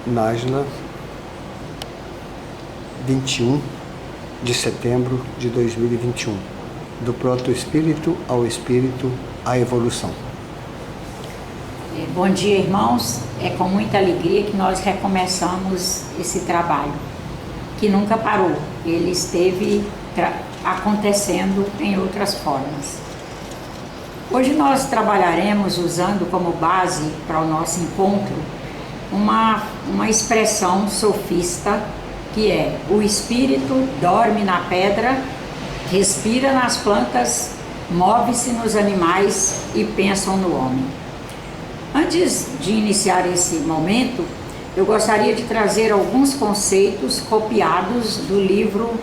Nájila, 21 de setembro de 2021. Do proto-espírito ao espírito, a evolução. Bom dia, irmãos. É com muita alegria que nós recomeçamos esse trabalho, que nunca parou. Ele esteve acontecendo em outras formas. Hoje nós trabalharemos usando como base para o nosso encontro uma expressão sofista, que é: o espírito dorme na pedra, respira nas plantas, move-se nos animais e pensa no homem. Antes de iniciar esse momento, eu gostaria de trazer alguns conceitos copiados do livro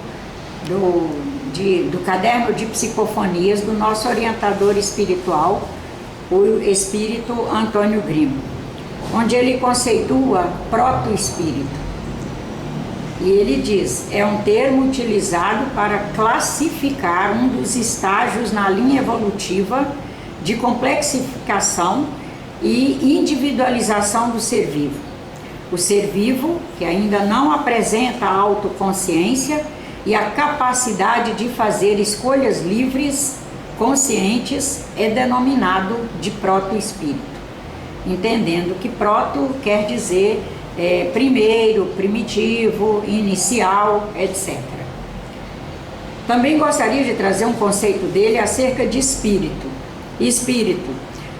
do caderno de psicofonias do nosso orientador espiritual, o espírito Antônio Grimo, onde ele conceitua proto-espírito. E ele diz: é um termo utilizado para classificar um dos estágios na linha evolutiva de complexificação e individualização do ser vivo. O ser vivo, que ainda não apresenta a autoconsciência e a capacidade de fazer escolhas livres, conscientes, é denominado de proto-espírito, entendendo que proto quer dizer primeiro, primitivo, inicial, etc. Também gostaria de trazer um conceito dele acerca de espírito. Espírito,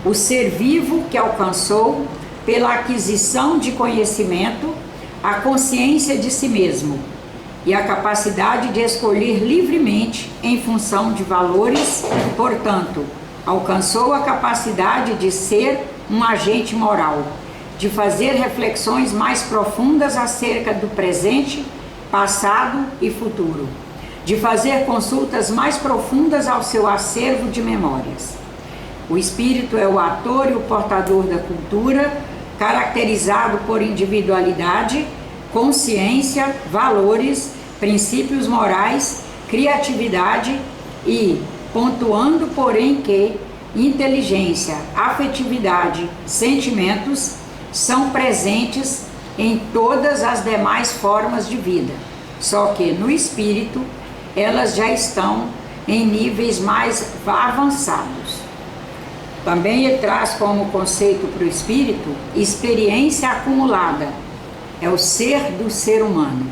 o ser vivo que alcançou, pela aquisição de conhecimento, a consciência de si mesmo e a capacidade de escolher livremente em função de valores, portanto, alcançou a capacidade de ser um agente moral, de fazer reflexões mais profundas acerca do presente, passado e futuro, de fazer consultas mais profundas ao seu acervo de memórias. O espírito é o ator e o portador da cultura, caracterizado por individualidade, consciência, valores, princípios morais, criatividade e, pontuando porém que inteligência, afetividade, sentimentos são presentes em todas as demais formas de vida, só que no espírito elas já estão em níveis mais avançados. Também ele traz como conceito para o espírito experiência acumulada, é o ser do ser humano.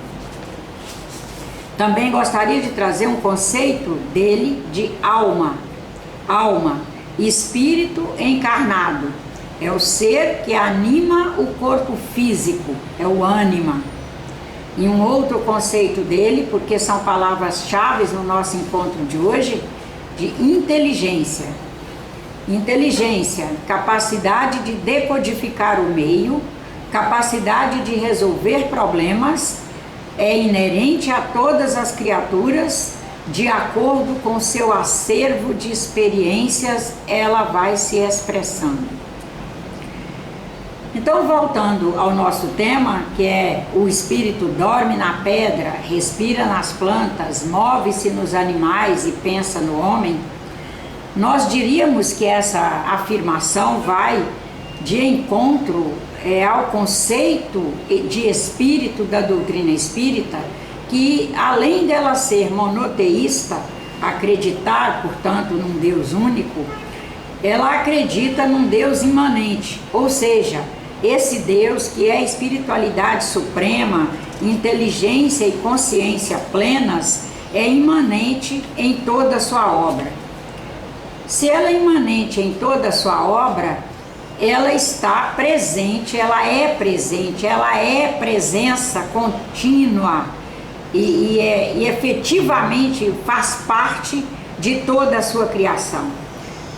Também gostaria de trazer um conceito dele de alma. Alma, espírito encarnado, é o ser que anima o corpo físico, é o ânima. E um outro conceito dele, porque são palavras-chave no nosso encontro de hoje, de inteligência. Inteligência, capacidade de decodificar o meio, capacidade de resolver problemas, é inerente a todas as criaturas. De acordo com seu acervo de experiências, ela vai se expressando. Então, voltando ao nosso tema, que é: o espírito dorme na pedra, respira nas plantas, move-se nos animais e pensa no homem, nós diríamos que essa afirmação vai de encontro ao conceito de espírito da doutrina espírita, que além dela ser monoteísta, acreditar, portanto, num Deus único, ela acredita num Deus imanente, ou seja, esse Deus que é espiritualidade suprema, inteligência e consciência plenas, é imanente em toda a sua obra. Se ela é imanente em toda a sua obra, ela está presente, ela é presença contínua e efetivamente faz parte de toda a sua criação.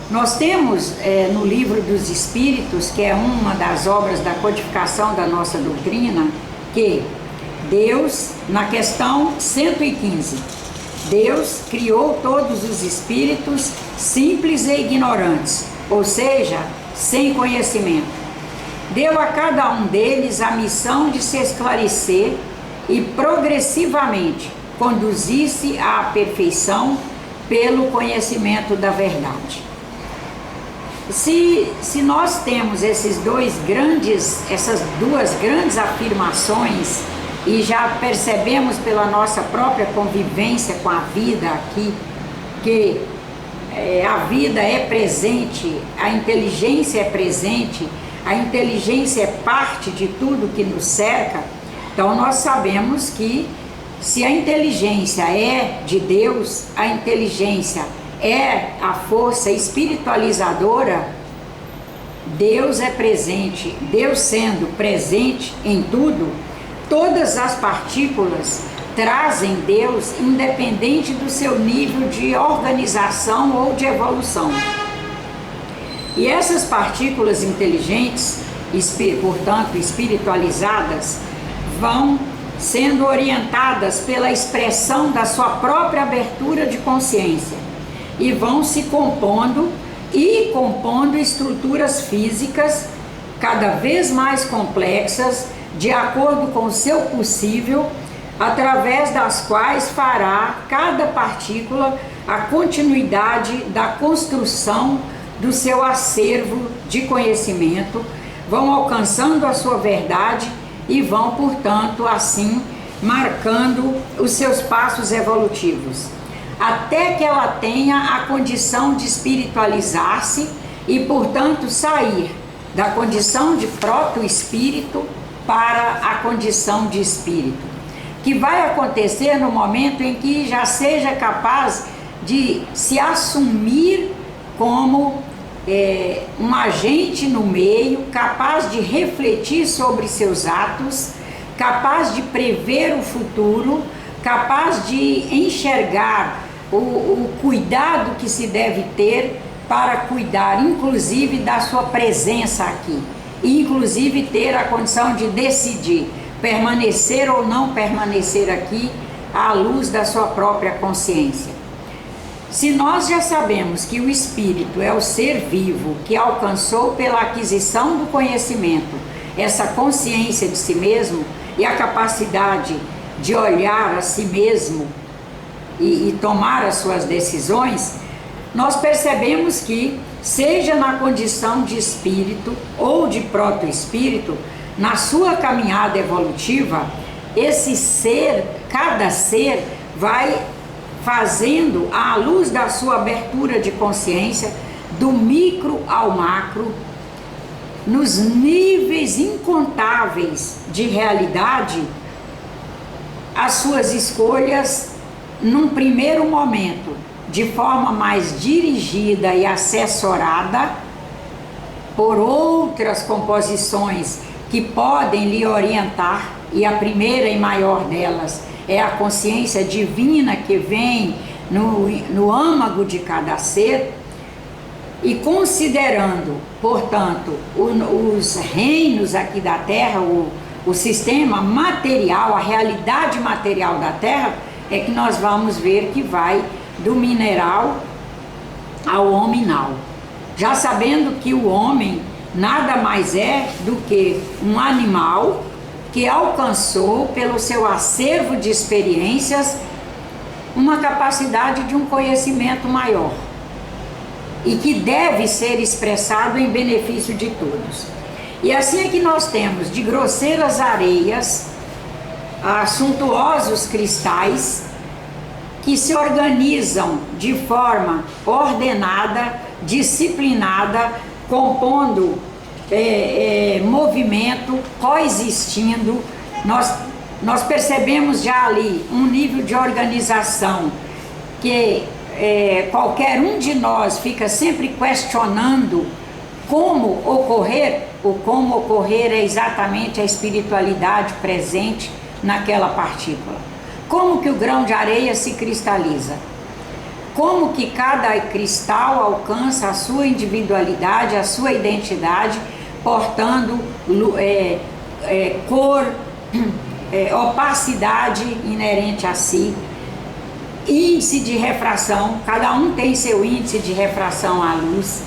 Nós temos no Livro dos Espíritos, que é uma das obras da codificação da nossa doutrina, que Deus, na questão 115, Deus criou todos os espíritos simples e ignorantes, ou seja, sem conhecimento. Deu a cada um deles a missão de se esclarecer e progressivamente conduzir-se à perfeição pelo conhecimento da verdade. Se nós temos essas duas grandes afirmações e já percebemos pela nossa própria convivência com a vida aqui que a vida é presente, a inteligência é presente, a inteligência é parte de tudo que nos cerca, então nós sabemos que se a inteligência é de Deus, a inteligência é a força espiritualizadora, Deus é presente, Deus sendo presente em tudo, todas as partículas trazem Deus independente do seu nível de organização ou de evolução. E essas partículas inteligentes, portanto espiritualizadas, vão sendo orientadas pela expressão da sua própria abertura de consciência e vão se compondo estruturas físicas cada vez mais complexas, de acordo com o seu possível, através das quais fará cada partícula a continuidade da construção do seu acervo de conhecimento, vão alcançando a sua verdade e vão, portanto, assim, marcando os seus passos evolutivos, até que ela tenha a condição de espiritualizar-se e, portanto, sair da condição de proto-espírito para a condição de espírito, que vai acontecer no momento em que já seja capaz de se assumir como um agente no meio, capaz de refletir sobre seus atos, capaz de prever o futuro, capaz de enxergar o cuidado que se deve ter para cuidar, inclusive, da sua presença aqui, e inclusive ter a condição de decidir permanecer ou não permanecer aqui à luz da sua própria consciência. Se nós já sabemos que o espírito é o ser vivo que alcançou pela aquisição do conhecimento essa consciência de si mesmo e a capacidade de olhar a si mesmo e tomar as suas decisões, nós percebemos que, seja na condição de espírito ou de proto-espírito, na sua caminhada evolutiva, esse ser, cada ser, vai fazendo, à luz da sua abertura de consciência, do micro ao macro, nos níveis incontáveis de realidade, as suas escolhas num primeiro momento, de forma mais dirigida e assessorada por outras composições que podem lhe orientar, e a primeira e maior delas é a consciência divina que vem no âmago de cada ser, e considerando, portanto, os reinos aqui da Terra, o sistema material, a realidade material da Terra, é que nós vamos ver que vai do mineral ao hominal. Já sabendo que o homem nada mais é do que um animal que alcançou, pelo seu acervo de experiências, uma capacidade de um conhecimento maior e que deve ser expressado em benefício de todos. E assim é que nós temos de grosseiras areias a suntuosos cristais que se organizam de forma ordenada, disciplinada, compondo movimento, coexistindo. Nós percebemos já ali um nível de organização que qualquer um de nós fica sempre questionando como ocorrer. O como ocorrer é exatamente a espiritualidade presente naquela partícula. Como que o grão de areia se cristaliza? Como que cada cristal alcança a sua individualidade, a sua identidade, portando cor, opacidade inerente a si, índice de refração, cada um tem seu índice de refração à luz,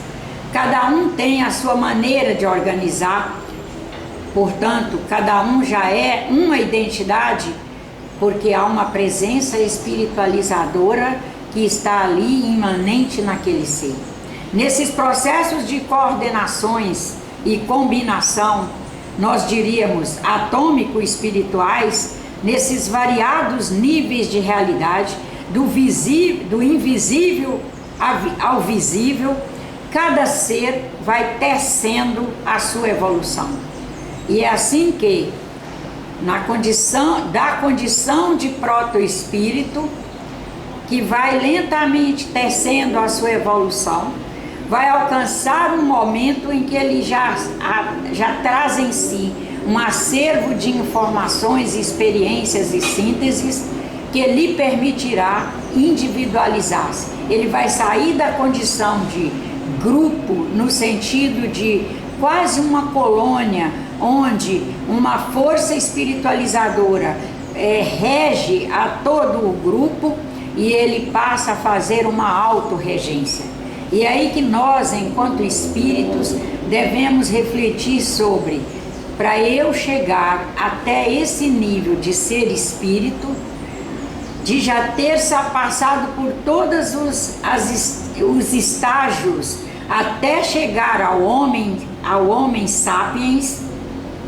cada um tem a sua maneira de organizar, portanto, cada um já é uma identidade, porque há uma presença espiritualizadora que está ali imanente naquele ser. Nesses processos de coordenações e combinação, nós diríamos atômico-espirituais, nesses variados níveis de realidade, do invisível ao visível, cada ser vai tecendo a sua evolução. E é assim que, da condição de protoespírito, que vai lentamente tecendo a sua evolução, vai alcançar um momento em que ele já traz em si um acervo de informações, experiências e sínteses que lhe permitirá individualizar-se. Ele vai sair da condição de grupo, no sentido de quase uma colônia, onde uma força espiritualizadora rege a todo o grupo, e ele passa a fazer uma autorregência. E é aí que nós, enquanto espíritos, devemos refletir sobre, para eu chegar até esse nível de ser espírito, de já ter passado por todos os estágios até chegar ao homem sapiens,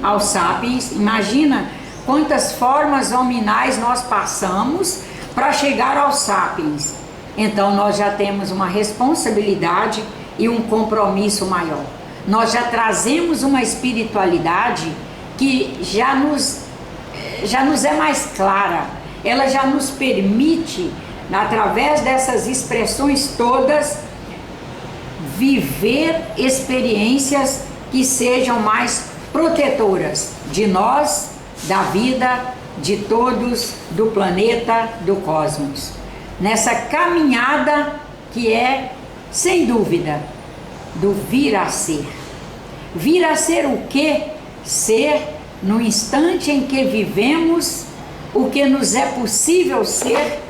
ao sapiens. Imagina quantas formas hominais nós passamos para chegar aos sapiens. Então nós já temos uma responsabilidade e um compromisso maior. Nós já trazemos uma espiritualidade que já nos é mais clara. Ela já nos permite, através dessas expressões todas, viver experiências que sejam mais protetoras de nós, da vida, de todos, do planeta, do cosmos. Nessa caminhada que é, sem dúvida, do vir a ser. Vir a ser o quê? Ser no instante em que vivemos o que nos é possível ser,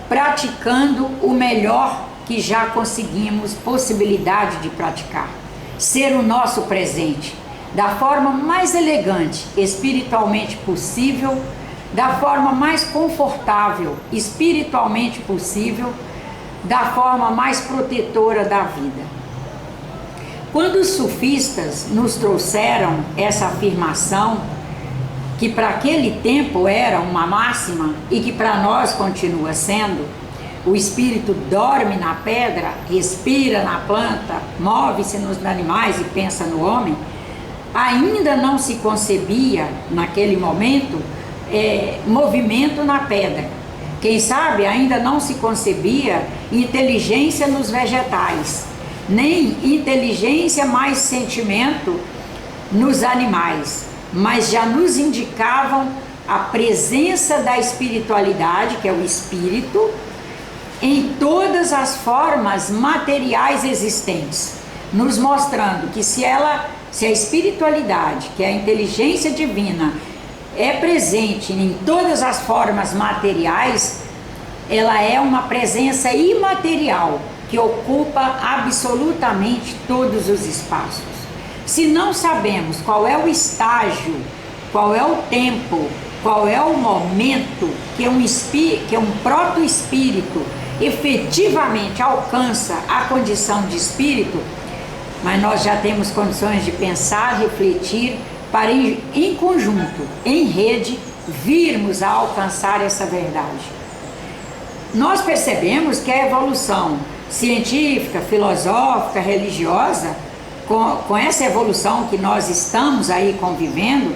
praticando o melhor que já conseguimos possibilidade de praticar. Ser o nosso presente, da forma mais elegante, espiritualmente possível, da forma mais confortável, espiritualmente possível, da forma mais protetora da vida. Quando os sufistas nos trouxeram essa afirmação, que para aquele tempo era uma máxima e que para nós continua sendo, o espírito dorme na pedra, respira na planta, move-se nos animais e pensa no homem, ainda não se concebia naquele momento movimento na pedra. Quem sabe ainda não se concebia inteligência nos vegetais, nem inteligência mais sentimento nos animais, mas já nos indicavam a presença da espiritualidade, que é o espírito, em todas as formas materiais existentes, nos mostrando que se a espiritualidade, que é a inteligência divina, é presente em todas as formas materiais, ela é uma presença imaterial que ocupa absolutamente todos os espaços. Se não sabemos qual é o estágio, qual é o tempo, qual é o momento que um proto-espírito efetivamente alcança a condição de espírito, mas nós já temos condições de pensar, refletir, para em conjunto, em rede, virmos a alcançar essa verdade. Nós percebemos que a evolução científica, filosófica, religiosa, com essa evolução que nós estamos aí convivendo,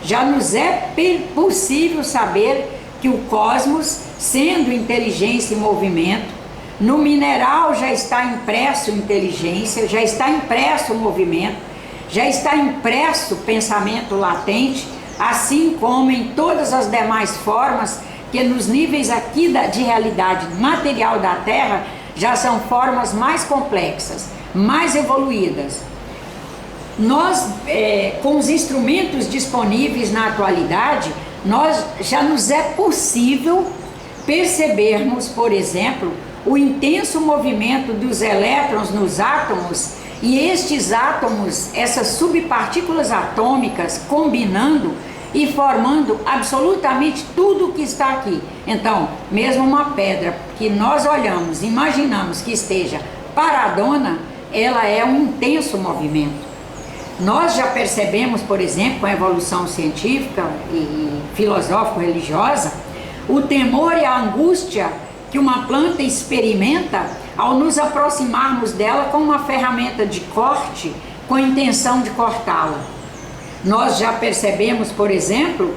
já nos é possível saber que o cosmos, sendo inteligência e movimento, no mineral já está impresso inteligência, já está impresso movimento, já está impresso pensamento latente, assim como em todas as demais formas que nos níveis aqui de realidade material da Terra já são formas mais complexas, mais evoluídas. Nós, com os instrumentos disponíveis na atualidade, já nos é possível percebermos, por exemplo, o intenso movimento dos elétrons nos átomos, e estes átomos, essas subpartículas atômicas, combinando e formando absolutamente tudo o que está aqui. Então, mesmo uma pedra que nós olhamos, imaginamos que esteja paradona, ela é um intenso movimento. Nós já percebemos, por exemplo, com a evolução científica e filosófico-religiosa, o temor e a angústia que uma planta experimenta ao nos aproximarmos dela com uma ferramenta de corte com a intenção de cortá-la. Nós já percebemos, por exemplo,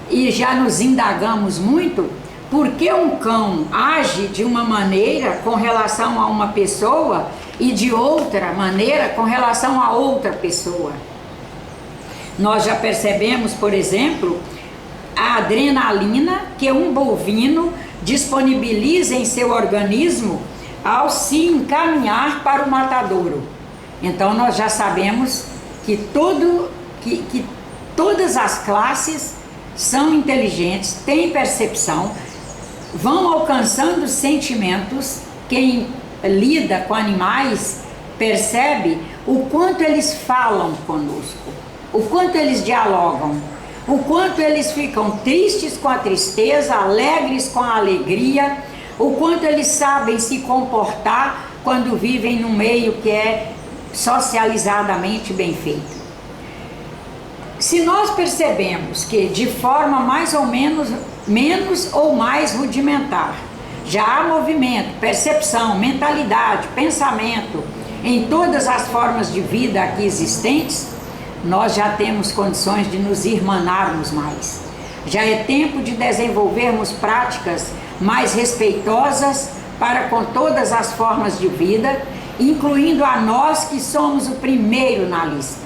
e já nos indagamos muito, por que um cão age de uma maneira com relação a uma pessoa e de outra maneira com relação a outra pessoa. Nós já percebemos, por exemplo, a adrenalina que um bovino disponibiliza em seu organismo ao se encaminhar para o matadouro. Então nós já sabemos que todas as classes são inteligentes, têm percepção, vão alcançando sentimentos. Quem lida com animais percebe o quanto eles falam conosco, o quanto eles dialogam, o quanto eles ficam tristes com a tristeza, alegres com a alegria, o quanto eles sabem se comportar quando vivem num meio que é socializadamente bem feito. Se nós percebemos que de forma mais ou menos ou mais rudimentar, já há movimento, percepção, mentalidade, pensamento em todas as formas de vida aqui existentes, nós já temos condições de nos irmanarmos mais. Já é tempo de desenvolvermos práticas mais respeitosas para com todas as formas de vida, incluindo a nós que somos o primeiro na lista,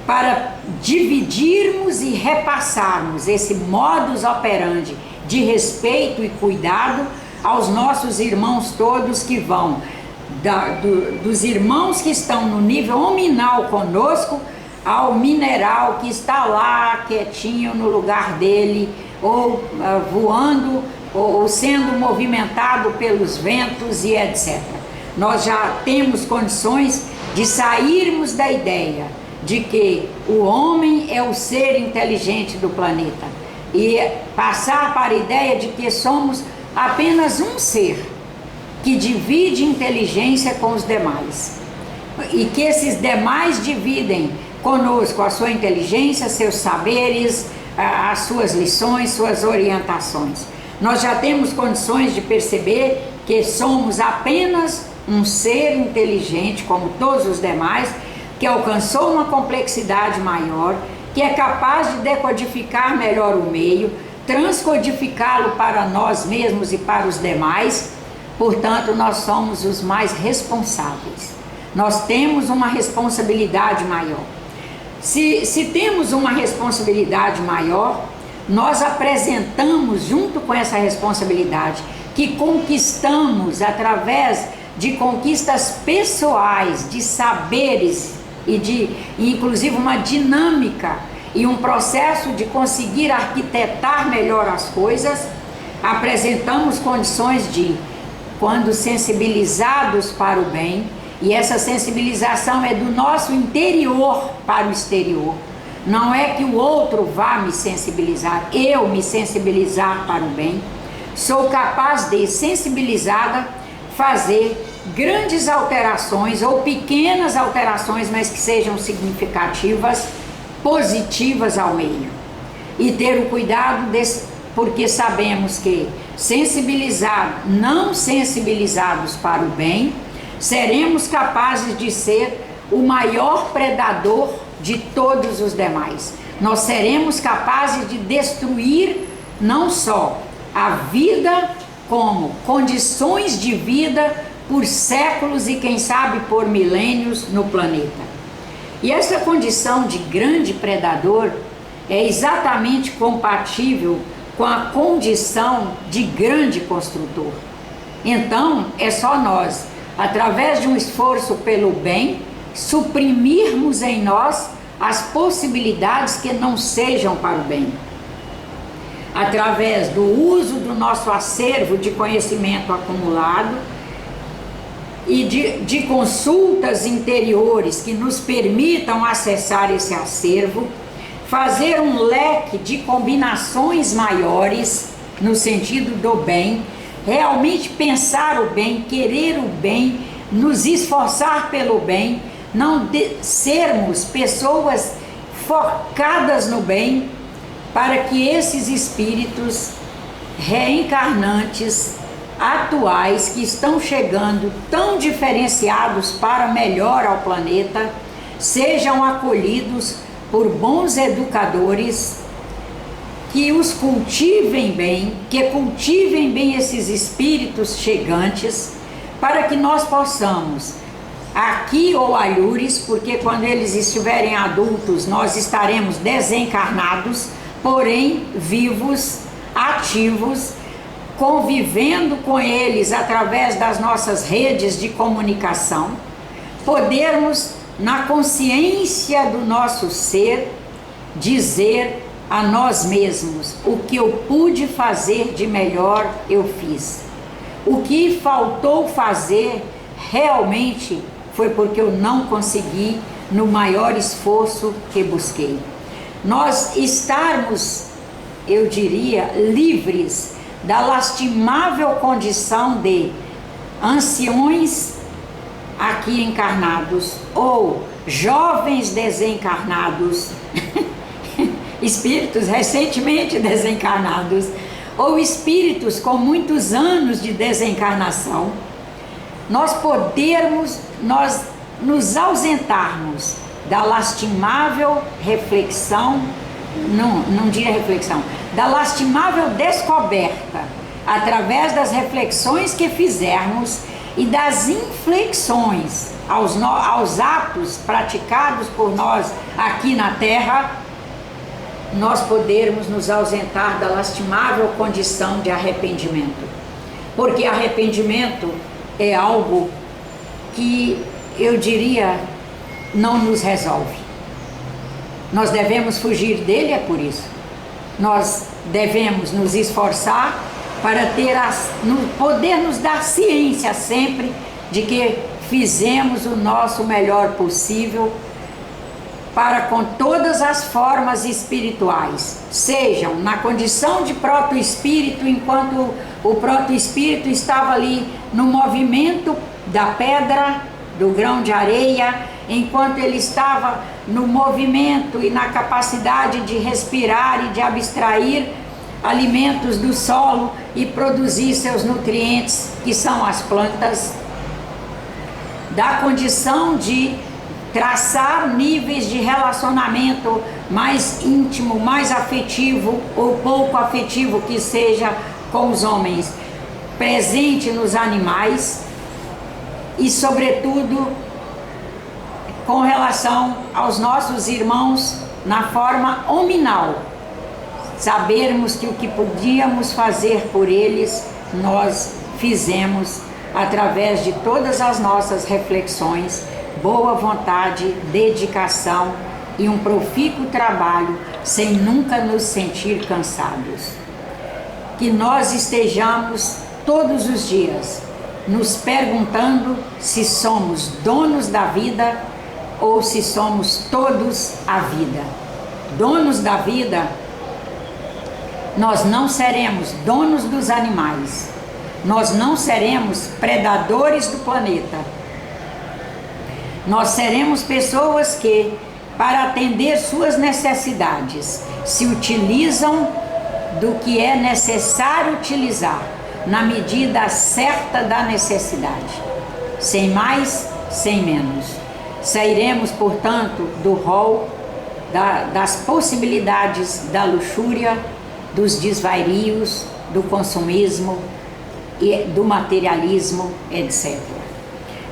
para dividirmos e repassarmos esse modus operandi de respeito e cuidado aos nossos irmãos todos que vão, dos irmãos que estão no nível hominal conosco, ao mineral que está lá quietinho no lugar dele, ou voando, ou sendo movimentado pelos ventos e etc. Nós já temos condições de sairmos da ideia de que o homem é o ser inteligente do planeta e passar para a ideia de que somos apenas um ser que divide inteligência com os demais e que esses demais dividem conosco a sua inteligência, seus saberes, as suas lições, suas orientações. Nós já temos condições de perceber que somos apenas um ser inteligente como todos os demais, que alcançou uma complexidade maior, que é capaz de decodificar melhor o meio, transcodificá-lo para nós mesmos e para os demais. Portanto, nós somos os mais responsáveis. Nós temos uma responsabilidade maior. Se temos uma responsabilidade maior, nós apresentamos junto com essa responsabilidade que conquistamos através de conquistas pessoais, de saberes e inclusive uma dinâmica e um processo de conseguir arquitetar melhor as coisas. Apresentamos condições de, quando sensibilizados para o bem, e essa sensibilização é do nosso interior para o exterior. Não é que o outro vá me sensibilizar, eu me sensibilizar para o bem. Sou capaz de, sensibilizada, fazer grandes alterações ou pequenas alterações, mas que sejam significativas, positivas ao meio. E ter o cuidado porque sabemos que não sensibilizados para o bem, seremos capazes de ser o maior predador de todos os demais. Nós seremos capazes de destruir não só a vida, como condições de vida por séculos e quem sabe por milênios no planeta. E essa condição de grande predador é exatamente compatível com a condição de grande construtor. Então, é só nós, através de um esforço pelo bem, suprimirmos em nós as possibilidades que não sejam para o bem. Através do uso do nosso acervo de conhecimento acumulado e de consultas interiores que nos permitam acessar esse acervo, fazer um leque de combinações maiores no sentido do bem, realmente pensar o bem, querer o bem, nos esforçar pelo bem, não sermos pessoas focadas no bem, para que esses espíritos reencarnantes atuais que estão chegando tão diferenciados para melhor ao planeta, sejam acolhidos por bons educadores que os cultivem bem, que cultivem bem esses espíritos chegantes, para que nós possamos, aqui ou alhures, porque quando eles estiverem adultos nós estaremos desencarnados, porém vivos, ativos, convivendo com eles através das nossas redes de comunicação, podermos, na consciência do nosso ser, dizer a nós mesmos: o que eu pude fazer de melhor eu fiz. O que faltou fazer realmente foi porque eu não consegui no maior esforço que busquei. Nós estarmos, eu diria, livres da lastimável condição de anciões aqui encarnados ou jovens desencarnados, espíritos recentemente desencarnados, ou espíritos com muitos anos de desencarnação, nós nos ausentarmos da lastimável reflexão, não diria reflexão, da lastimável descoberta, através das reflexões que fizermos e das inflexões aos atos praticados por nós aqui na Terra, nós podermos nos ausentar da lastimável condição de arrependimento. Porque arrependimento é algo que, eu diria, não nos resolve. Nós devemos fugir dele, é por isso. Nós devemos nos esforçar para poder nos dar ciência sempre de que fizemos o nosso melhor possível para com todas as formas espirituais, sejam na condição de proto-espírito, enquanto o proto-espírito estava ali no movimento da pedra, do grão de areia, enquanto ele estava no movimento e na capacidade de respirar e de abstrair alimentos do solo e produzir seus nutrientes, que são as plantas, da condição de traçar níveis de relacionamento mais íntimo, mais afetivo ou pouco afetivo que seja com os homens, presente nos animais e, sobretudo, com relação aos nossos irmãos na forma hominal. Sabermos que o que podíamos fazer por eles, nós fizemos através de todas as nossas reflexões, boa vontade, dedicação e um profícuo trabalho, sem nunca nos sentir cansados. Que nós estejamos todos os dias nos perguntando se somos donos da vida ou se somos todos a vida. Donos da vida, nós não seremos donos dos animais, nós não seremos predadores do planeta. Nós seremos pessoas que, para atender suas necessidades, se utilizam do que é necessário utilizar, na medida certa da necessidade, sem mais, sem menos. Sairemos, portanto, do rol das possibilidades da luxúria, dos desvarios, do consumismo e do materialismo, etc.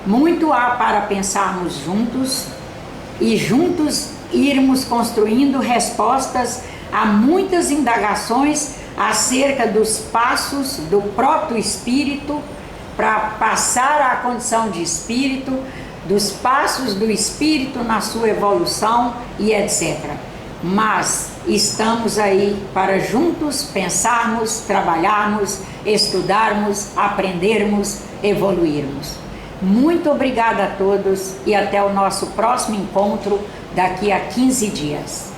Muito há para pensarmos juntos e juntos irmos construindo respostas a muitas indagações acerca dos passos do proto-espírito para passar à condição de espírito, dos passos do espírito na sua evolução e etc. Mas estamos aí para juntos pensarmos, trabalharmos, estudarmos, aprendermos, evoluirmos. Muito obrigada a todos e até o nosso próximo encontro daqui a 15 dias.